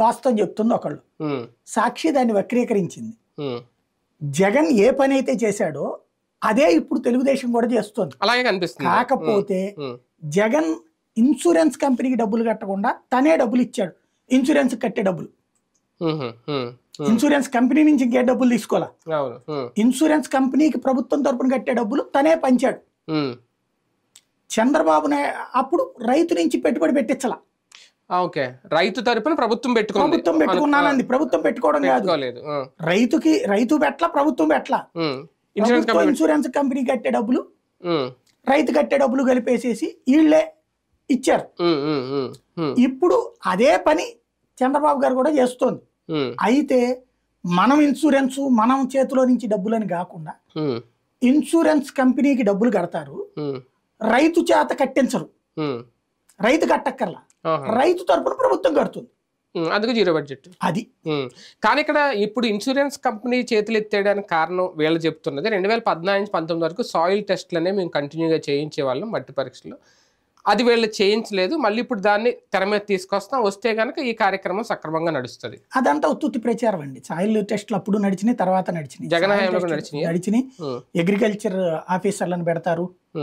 వాస్తవం చెప్తుంది ఒకళ్ళు, సాక్షి దాన్ని వక్రీకరించింది. జగన్ ఏ పని అయితే చేశాడో అదే ఇప్పుడు తెలుగుదేశం కూడా చేస్తుంది. అలాగే కనిపిస్తుంది. కాకపోతే జగన్ ఇన్సూరెన్స్ కంపెనీకి డబ్బులు కట్టకుండా తనే డబ్బులు ఇచ్చాడు. ఇన్సూరెన్స్ కట్టే డబ్బులు ఇన్సూరెన్స్ కంపెనీ నుంచి ఇంకే డబ్బులు తీసుకోవాలా, ఇన్సూరెన్స్ కంపెనీకి ప్రభుత్వం తరపున కట్టే డబ్బులు తనే పంచాడు. చంద్రబాబు అప్పుడు రైతు నుంచి పెట్టుబడి పెట్టించాల. ఓకే, రైతు తరపున ప్రభుత్వం పెట్టుకున్నానంది. ప్రభుత్వం పెట్టుకోవడం కాదు, రైతు పెట్టలా, ప్రభుత్వం పెట్టలా. ఇన్సూరెన్స్ కంపెనీ కట్టే డబ్బులు రైతు కట్టే డబ్బులు కలిపేసేసి వీళ్ళే ఇచ్చారు. ఇప్పుడు అదే పని చంద్రబాబు గారు కూడా చేస్తోంది. అయితే మనం ఇన్సూరెన్స్ మనం చేతిలో నుంచి డబ్బులని కాకుండా ఇన్సూరెన్స్ కంపెనీకి డబ్బులు కడతారు, రైతు చేత కట్టించరు. రైతు కట్టక్కర్లా, రైతు తరపున ప్రభుత్వం కడుతుంది. అందుకు జీరో బడ్జెట్ అది. కానీ ఇక్కడ ఇప్పుడు ఇన్సూరెన్స్ కంపెనీ చేతులు ఎత్తేయడానికి కారణం వీళ్ళు చెప్తున్నది 2014-19 వరకు సాయిల్ టెస్ట్లనే మేము కంటిన్యూగా చేయించే వాళ్ళం, మట్టి పరీక్షలు. అది వీళ్ళు చేయించలేదు. మళ్ళీ ఇప్పుడు దాన్ని తెర మీద తీసుకొస్తాం, వస్తే కనుక ఈ కార్యక్రమం సక్రమంగా నడుస్తుంది. అదంతా ఉత్తుత్తి ప్రచారం అండి. సాయిల్ టెస్ట్లు అప్పుడు నడిచినాయి, తర్వాత నడిచినాయి, జగన్ హయాంలో నడిచినాయి. అగ్రికల్చర్ ఆఫీసర్లను పెడతారు.